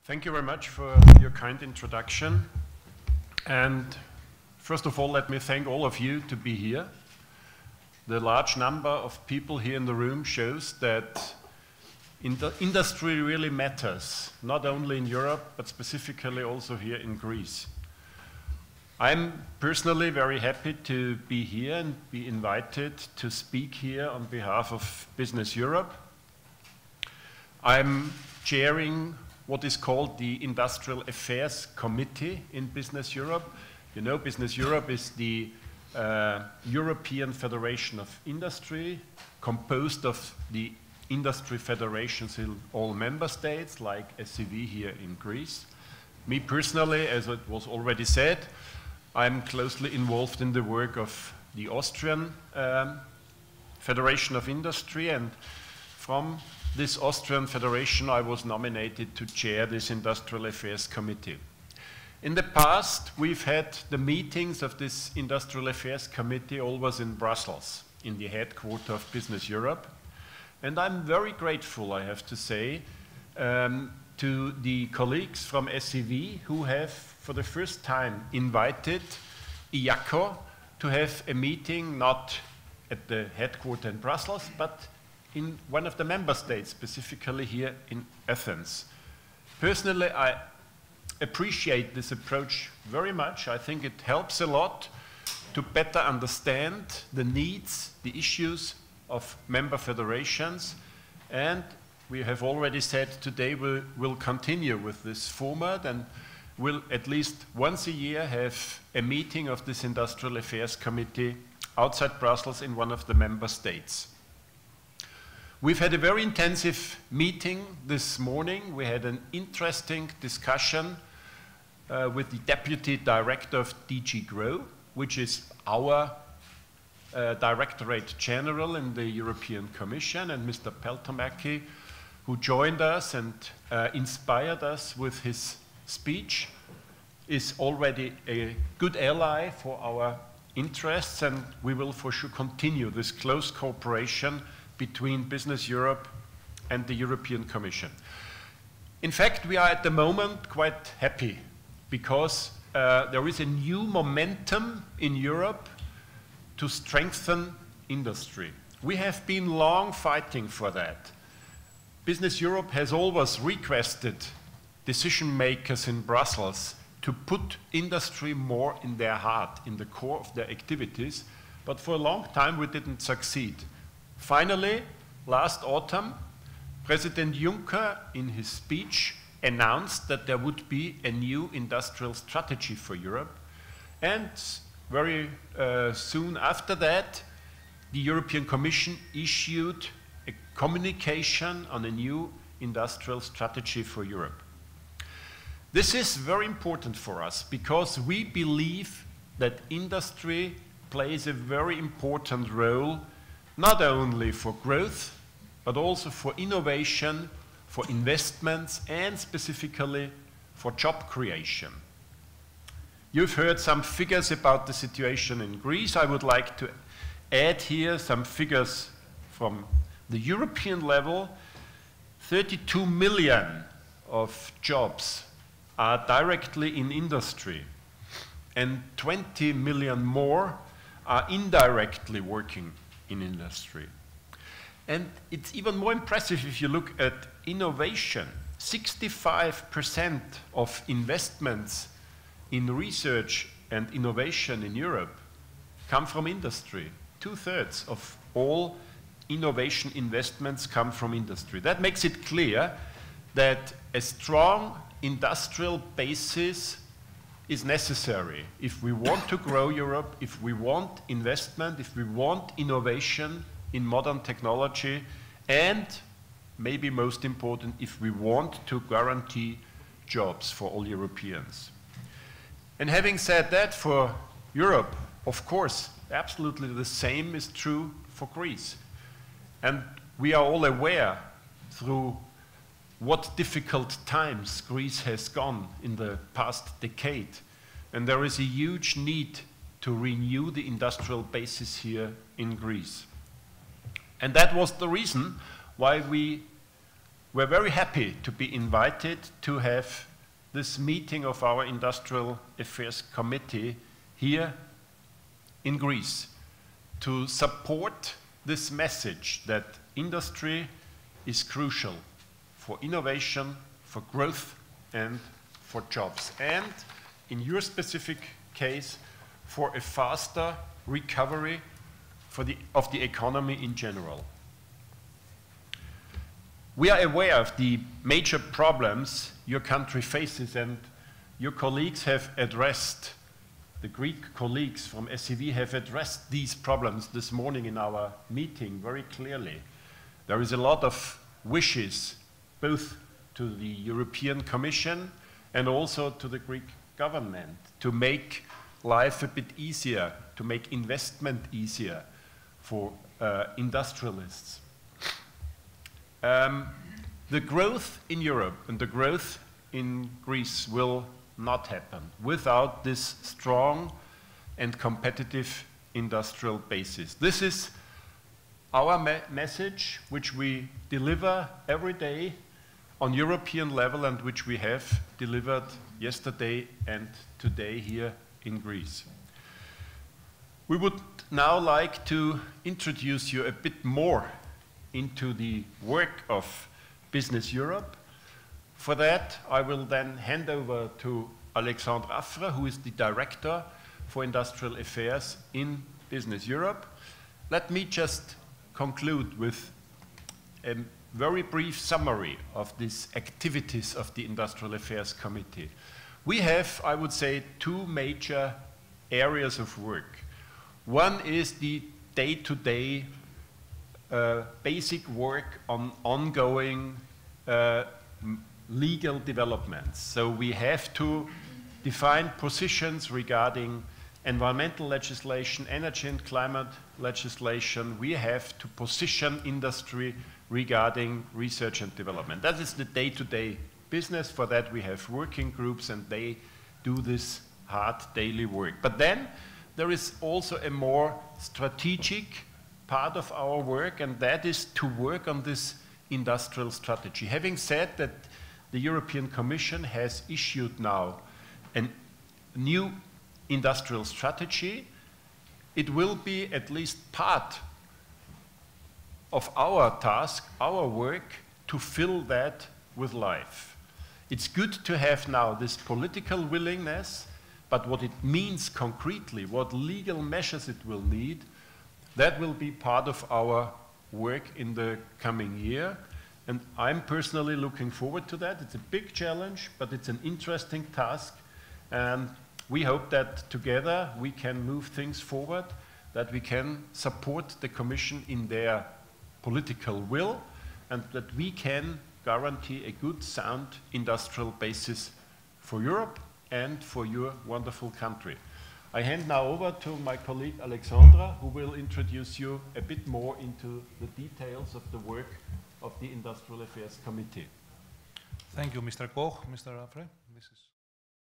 Thank you very much for your kind introduction. And first of all, let me thank all of you to be here. The large number of people here in the room shows that industry really matters, not only in Europe, but specifically also here in Greece. I'm personally very happy to be here and be invited to speak here on behalf of Business Europe. I'm chairing what is called the Industrial Affairs Committee in Business Europe. You know, Business Europe is the European Federation of Industry, composed of the industry federations in all member states, like SCV here in Greece. Me personally, as it was already said, I'm closely involved in the work of the Austrian Federation of Industry, and from this Austrian Federation I was nominated to chair this Industrial Affairs Committee. In the past, we've had the meetings of this Industrial Affairs Committee always in Brussels, in the headquarters of Business Europe. And I'm very grateful, I have to say, to the colleagues from SCV who have, for the first time, invited IACO to have a meeting not at the headquarters in Brussels, but in one of the member states, specifically here in Athens. Personally, I appreciate this approach very much. I think it helps a lot to better understand the needs, the issues of member federations, and we have already said today we will continue with this format and will at least once a year have a meeting of this Industrial Affairs Committee outside Brussels in one of the member states. We've had a very intensive meeting this morning. We had an interesting discussion with the Deputy Director of DG GROW, which is our Directorate General in the European Commission, and Mr. Peltomäki, who joined us and inspired us with his speech, is already a good ally for our interests, and we will for sure continue this close cooperation between Business Europe and the European Commission. In fact, we are at the moment quite happy because there is a new momentum in Europe to strengthen industry. We have been long fighting for that. Business Europe has always requested decision makers in Brussels to put industry more in their heart, in the core of their activities, but for a long time we didn't succeed. Finally, last autumn, President Juncker, in his speech, announced that there would be a new industrial strategy for Europe, and very soon after that, the European Commission issued a communication on a new industrial strategy for Europe. This is very important for us because we believe that industry plays a very important role not only for growth, but also for innovation, for investments, and specifically for job creation. You've heard some figures about the situation in Greece. I would like to add here some figures from the European level. 32 million of jobs are directly in industry, and 20 million more are indirectly working in industry. And it's even more impressive if you look at innovation. 65% of investments in research and innovation in Europe come from industry. 2/3 of all innovation investments come from industry. That makes it clear that a strong industrial basis is necessary if we want to grow Europe, if we want investment, if we want innovation in modern technology, and maybe most important, if we want to guarantee jobs for all Europeans. And having said that, for Europe, of course, absolutely the same is true for Greece. And we are all aware through what difficult times Greece has gone in the past decade. And there is a huge need to renew the industrial basis here in Greece. And that was the reason why we we're very happy to be invited to have this meeting of our Industrial Affairs Committee here in Greece to support this message that industry is crucial for innovation, for growth, and for jobs. And in your specific case, for a faster recovery of the economy in general. We are aware of the major problems your country faces, and your colleagues have addressed, the Greek colleagues from SEV have addressed these problems this morning in our meeting very clearly. There is a lot of wishes, both to the European Commission and also to the Greek government, to make life a bit easier, to make investment easier for industrialists. The growth in Europe and the growth in Greece will not happen without this strong and competitive industrial basis. This is our message, which we deliver every day on European level and which we have delivered yesterday and today here in Greece. We would now like to introduce you a bit more into the work of Business Europe. For that, I will then hand over to Alexandre Affre, who is the Director for Industrial Affairs in Business Europe. Let me just conclude with a very brief summary of these activities of the Industrial Affairs Committee. We have, I would say, two major areas of work. One is the day-to-day basic work on ongoing legal developments. So we have to define positions regarding environmental legislation, energy and climate legislation. We have to position industry regarding research and development. That is the day-to-day business. For that we have working groups, and they do this hard daily work. But then there is also a more strategic part of our work, and that is to work on this industrial strategy. Having said that, the European Commission has issued now a new industrial strategy. It will be at least part of our task, our work, to fill that with life. It's good to have now this political willingness, but what it means concretely, what legal measures it will need, that will be part of our work in the coming year. And I'm personally looking forward to that. It's a big challenge, but it's an interesting task. And we hope that together we can move things forward, that we can support the Commission in their political will, and that we can guarantee a good, sound industrial basis for Europe and for your wonderful country. I hand now over to my colleague Alexandra, who will introduce you a bit more into the details of the work of the Industrial Affairs Committee. Thank you, Mr. Koch. Mr. Affre, this is